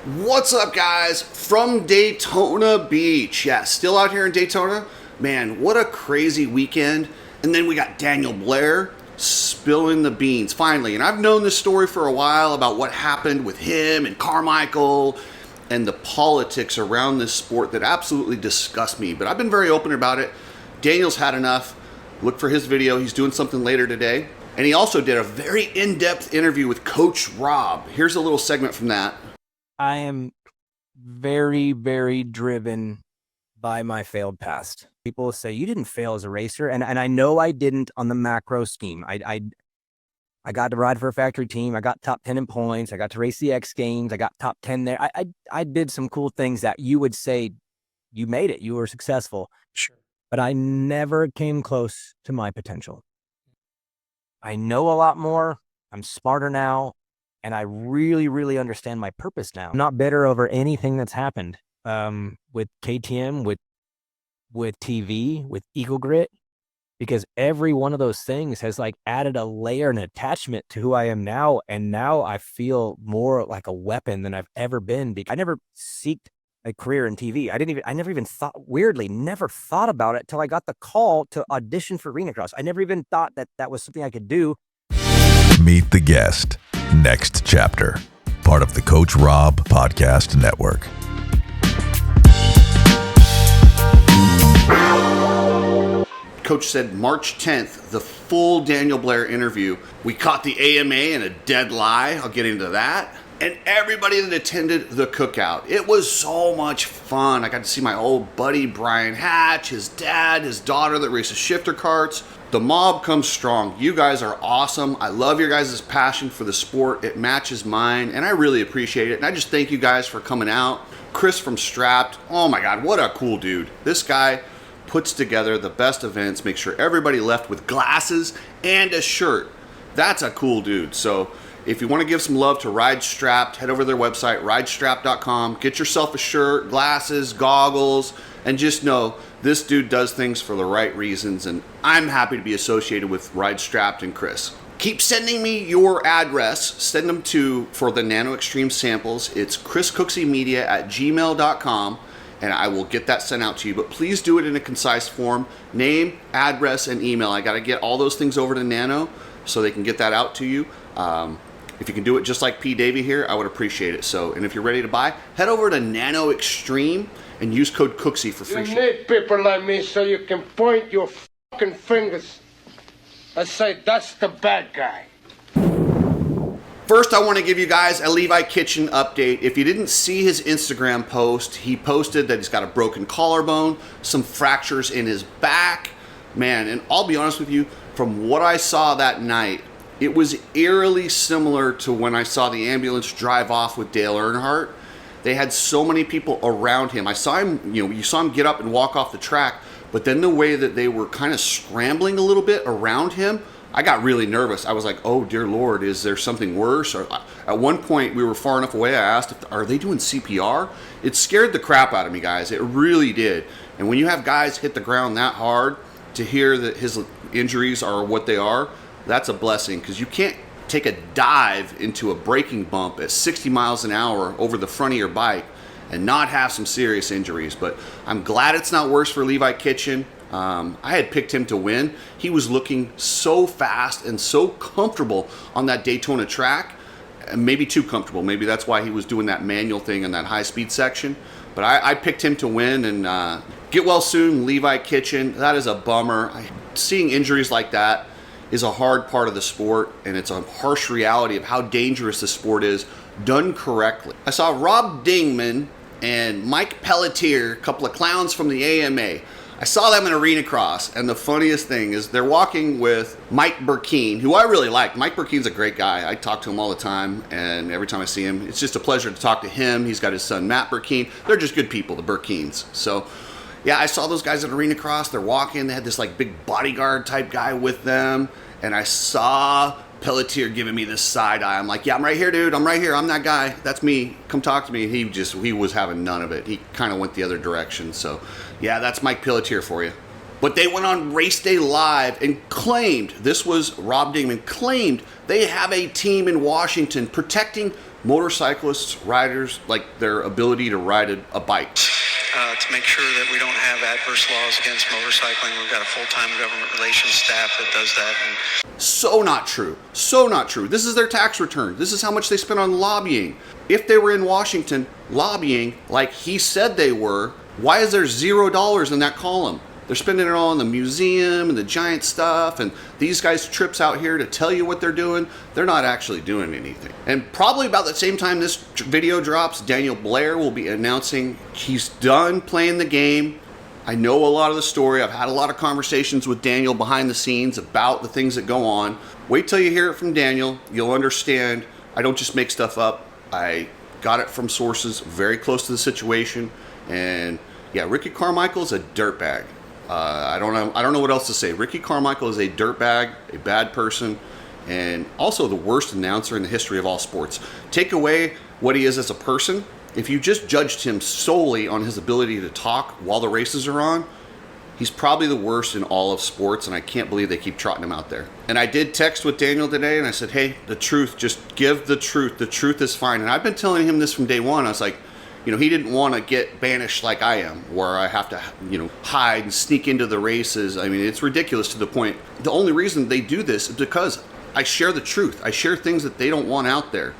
What's up, guys? From Daytona Beach. Yeah, still out here in Daytona. Man, what a crazy weekend. And then we got Daniel Blair spilling the beans, finally. And I've known this story for a while about what happened with him and Carmichael and the politics around this sport that absolutely disgust me. But I've been very open about it. Daniel's had enough. Look for his video. He's doing something later today. And he also did a very in-depth interview with Coach Rob. Here's a little segment from that. I am very, very driven by my failed past. People say, you didn't fail as a racer. And I know I didn't on the macro scheme. I got to ride for a factory team. I got top 10 in points. I got to race the X Games. I got top 10 there. I did some cool things that you would say you made it. You were successful. Sure. But I never came close to my potential. I know a lot more. I'm smarter now. And I really, really understand my purpose now. I'm not bitter over anything that's happened with KTM, with TV, with Eagle Grit, because every one of those things has like added a layer and attachment to who I am now. And now I feel more like a weapon than I've ever been. I never seeked a career in TV. I never even thought, weirdly, never thought about it till I got the call to audition for Arena Cross. I never even thought that that was something I could do. Meet the guest. Next chapter. Part of the Coach Rob Podcast Network. Coach said March 10th, the full Daniel Blair interview. We caught the AMA in a dead lie. I'll get into that. And everybody that attended the cookout. It was so much fun. I got to see my old buddy Brian Hatch, his dad, his daughter that races shifter carts. The mob comes strong. You guys are awesome. I love your guys' passion for the sport. It matches mine, and I really appreciate it. And I just thank you guys for coming out. Chris from Strapped. Oh my God, what a cool dude. This guy puts together the best events, makes sure everybody left with glasses and a shirt. That's a cool dude. So if you want to give some love to Ride Strapped, head over to their website, ridestrapped.com. Get yourself a shirt, glasses, goggles, and just know this dude does things for the right reasons, and I'm happy to be associated with Ride Strapped and Chris. Keep sending me your address. Send them for the Nano-Xtreme samples. It's chriscookseymedia@gmail.com, and I will get that sent out to you. But please do it in a concise form. Name, address, and email. I got to get all those things over to Nano so they can get that out to you. If you can do it just like P. Davey here, I would appreciate it. So, and if you're ready to buy, head over to Nano-Xtreme and use code Cooksey for free You shipping. need people like me so you can point your fucking fingers and say, that's the bad guy. First, I want to give you guys a Levi Kitchen update. If you didn't see his Instagram post, he posted that he's got a broken collarbone, some fractures in his back. Man, and I'll be honest with you, from what I saw that night, it was eerily similar to when I saw the ambulance drive off with Dale Earnhardt. They had so many people around him. I saw him, you saw him get up and walk off the track, but then the way that they were kind of scrambling a little bit around him, I got really nervous. I was like, oh dear Lord, is there something worse? Or at one point we were far enough away, I asked, are they doing CPR? It scared the crap out of me, guys. It really did. And when you have guys hit the ground that hard, to hear that his injuries are what they are, that's a blessing, because you can't take a dive into a braking bump at 60 miles an hour over the front of your bike and not have some serious injuries. But I'm glad it's not worse for Levi Kitchen. I had picked him to win. He was looking so fast and so comfortable on that Daytona track, maybe too comfortable. Maybe that's why he was doing that manual thing in that high speed section. But I picked him to win, and get well soon, Levi Kitchen. That is a bummer. Seeing injuries like that is a hard part of the sport, and it's a harsh reality of how dangerous the sport is done correctly. I saw Rob Dingman and Mike Pelletier, a couple of clowns from the AMA. I saw them in Arena Cross, and the funniest thing is they're walking with Mike Burkeen, who I really like. Mike Burkeen's a great guy. I talk to him all the time, and every time I see him, it's just a pleasure to talk to him. He's got his son, Matt Burkeen. They're just good people, the Burkeens. So yeah, I saw those guys at Arena Cross. They're walking. They had this like big bodyguard type guy with them. And I saw Pelletier giving me this side eye. I'm like, yeah, I'm right here, dude. I'm right here. I'm that guy. That's me. Come talk to me. And he was having none of it. He kind of went the other direction. So yeah, that's Mike Pelletier for you. But they went on Race Day Live and claimed, this was Rob Dingman, claimed they have a team in Washington protecting motorcyclists, riders, like their ability to ride a bike. To make sure that we don't have adverse laws against motorcycling. We've got a full-time government relations staff that does that. And so not true. So not true. This is their tax return. This is how much they spent on lobbying. If they were in Washington lobbying like he said they were, why is there $0 in that column? They're spending it all on the museum and the giant stuff, and these guys' trips out here to tell you what they're doing. They're not actually doing anything. And probably about the same time this video drops, Daniel Blair will be announcing he's done playing the game. I know a lot of the story. I've had a lot of conversations with Daniel behind the scenes about the things that go on. Wait till you hear it from Daniel. You'll understand. I don't just make stuff up. I got it from sources very close to the situation. And yeah, Ricky Carmichael's a dirtbag. I don't know what else to say. Ricky Carmichael is a dirtbag, a bad person, and also the worst announcer in the history of all sports. Take away what he is as a person. If you just judged him solely on his ability to talk while the races are on, he's probably the worst in all of sports, and I can't believe they keep trotting him out there. And I did text with Daniel today, and I said, hey, the truth, just give the truth. The truth is fine. And I've been telling him this from day one. I was like, he didn't want to get banished like I am, where I have to, hide and sneak into the races. I mean, it's ridiculous to the point. The only reason they do this is because I share the truth. I share things that they don't want out there.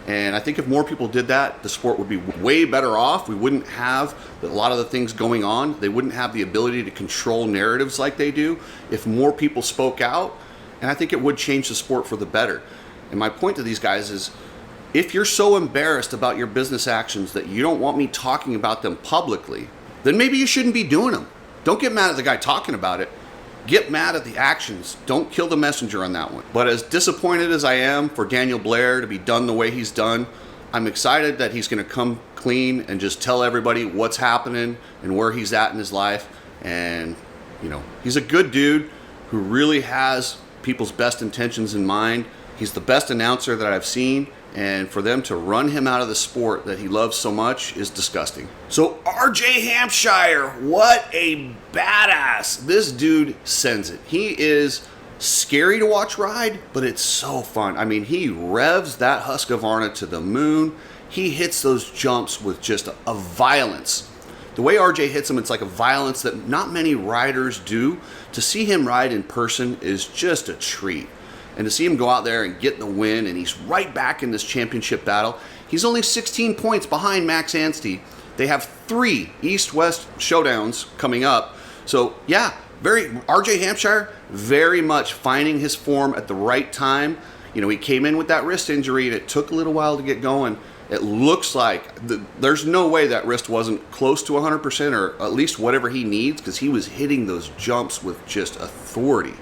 And I think if more people did that, the sport would be way better off. We wouldn't have a lot of the things going on. They wouldn't have the ability to control narratives like they do if more people spoke out. And I think it would change the sport for the better. And my point to these guys is, if you're so embarrassed about your business actions that you don't want me talking about them publicly, then maybe you shouldn't be doing them. Don't get mad at the guy talking about it. Get mad at the actions. Don't kill the messenger on that one. But as disappointed as I am for Daniel Blair to be done the way he's done, I'm excited that he's going to come clean and just tell everybody what's happening and where he's at in his life. And, he's a good dude who really has people's best intentions in mind. He's the best announcer that I've seen. And for them to run him out of the sport that he loves so much is disgusting. So RJ Hampshire, what a badass. This dude sends it. He is scary to watch ride, but it's so fun. I mean, he revs that Husqvarna to the moon. He hits those jumps with just a violence. The way RJ hits them, it's like a violence that not many riders do. To see him ride in person is just a treat. And to see him go out there and get the win, and he's right back in this championship battle. He's only 16 points behind Max Anstey. They have 3 East-West showdowns coming up. So yeah, RJ Hampshire, very much finding his form at the right time. He came in with that wrist injury, and it took a little while to get going. It looks like there's no way that wrist wasn't close to 100%, or at least whatever he needs, because he was hitting those jumps with just authority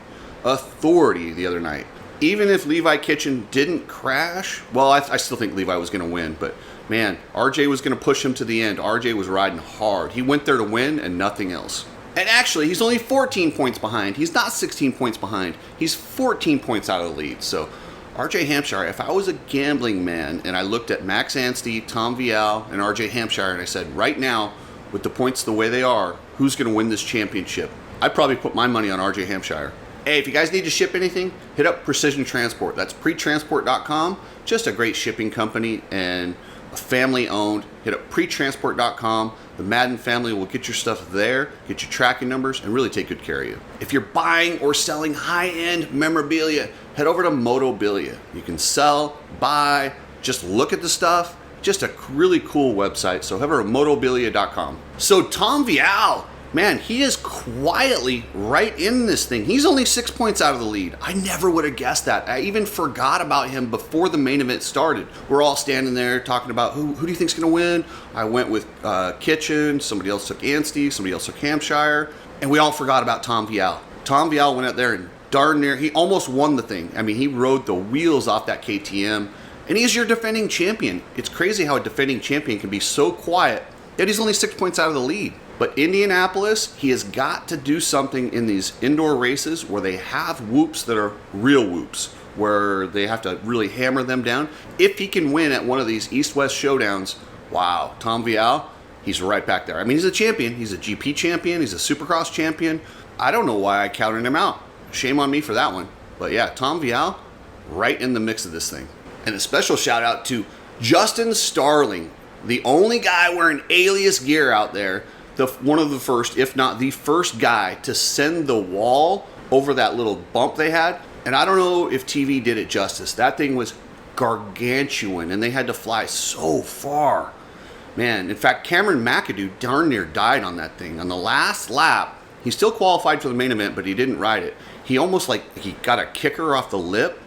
the other night. Even if Levi Kitchen didn't crash, well, I still think Levi was going to win, but man, RJ was going to push him to the end. RJ was riding hard. He went there to win and nothing else. And actually, he's only 14 points behind. He's not 16 points behind. He's 14 points out of the lead. So RJ Hampshire, if I was a gambling man and I looked at Max Anstey, Tom Vialle, and RJ Hampshire, and I said, right now, with the points the way they are, who's going to win this championship? I'd probably put my money on RJ Hampshire. Hey, if you guys need to ship anything, hit up Precision Transport. That's pretransport.com. Just a great shipping company and family owned. Hit up pretransport.com. The Madden family will get your stuff there, get your tracking numbers, and really take good care of you. If you're buying or selling high-end memorabilia, head over to Motobilia. You can sell, buy, just look at the stuff. Just a really cool website. So head over to motobilia.com. So Tom Vialle, man, he is quietly right in this thing. He's only 6 points out of the lead. I never would have guessed that. I even forgot about him before the main event started. We're all standing there talking about who do you think's going to win? I went with Kitchen. Somebody else took Anstey. Somebody else took Hampshire. And we all forgot about Tom Vialle. Tom Vialle went out there and darn near, he almost won the thing. I mean, he rode the wheels off that KTM. And he's your defending champion. It's crazy how a defending champion can be so quiet that he's only 6 points out of the lead. But Indianapolis, he has got to do something in these indoor races where they have whoops that are real whoops, where they have to really hammer them down. If he can win at one of these East-West showdowns, wow, Tom Vialle, he's right back there. I mean, he's a champion. He's a GP champion. He's a Supercross champion. I don't know why I counted him out. Shame on me for that one. But yeah, Tom Vialle, right in the mix of this thing. And a special shout out to Justin Starling, the only guy wearing Alias gear out there, one of the first, if not the first guy to send the wall over that little bump they had. And I don't know if TV did it justice. That thing was gargantuan, and they had to fly so far. Man, in fact, Cameron McAdoo darn near died on that thing. On the last lap, he still qualified for the main event, but he didn't ride it. He almost he got a kicker off the lip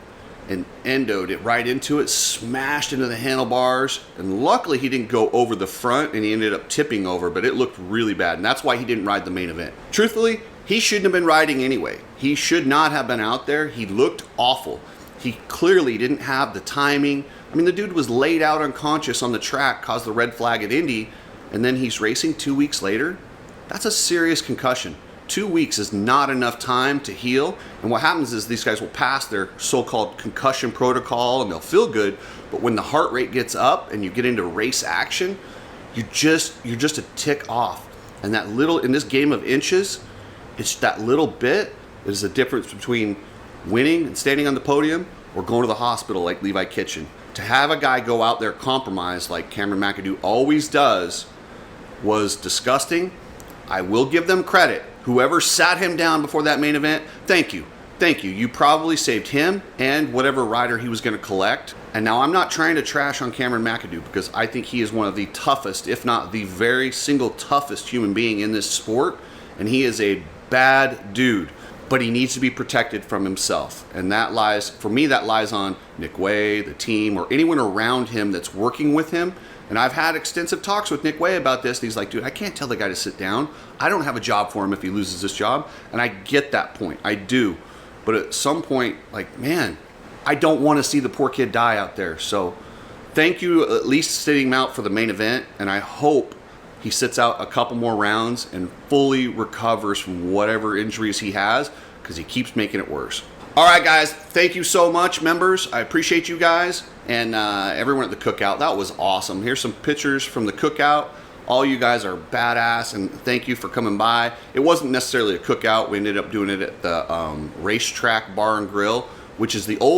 and endoed it right into it, smashed into the handlebars, and luckily he didn't go over the front and he ended up tipping over, but it looked really bad, and that's why he didn't ride the main event. Truthfully, he shouldn't have been riding anyway. He should not have been out there. He looked awful. He clearly didn't have the timing. I mean, the dude was laid out unconscious on the track, caused the red flag at Indy, and then he's racing 2 weeks later. That's a serious concussion. 2 weeks is not enough time to heal. And what happens is these guys will pass their so-called concussion protocol and they'll feel good. But when the heart rate gets up and you get into race action, you're just a tick off. And that little, in this game of inches, it's that little bit is the difference between winning and standing on the podium or going to the hospital like Levi Kitchen. To have a guy go out there compromised like Cameron McAdoo always does was disgusting. I will give them credit. Whoever sat him down before that main event, thank you. Thank you. You probably saved him and whatever rider he was going to collect. And now I'm not trying to trash on Cameron McAdoo because I think he is one of the toughest, if not the very single toughest human being in this sport. And he is a bad dude, but he needs to be protected from himself. And that lies, for me, that lies on Nick Way, the team, or anyone around him that's working with him. And I've had extensive talks with Nick Way about this. And he's like, dude, I can't tell the guy to sit down. I don't have a job for him if he loses this job. And I get that point. I do. But at some point, like, man, I don't want to see the poor kid die out there. So thank you at least sitting him out for the main event. And I hope he sits out a couple more rounds and fully recovers from whatever injuries he has because he keeps making it worse. All right, guys, thank you so much, members. I appreciate you guys and everyone at the Cookout. That was awesome. Here's some pictures from the Cookout. All you guys are badass, and thank you for coming by. It wasn't necessarily a cookout. We ended up doing it at the Racetrack Bar and Grill, which is the old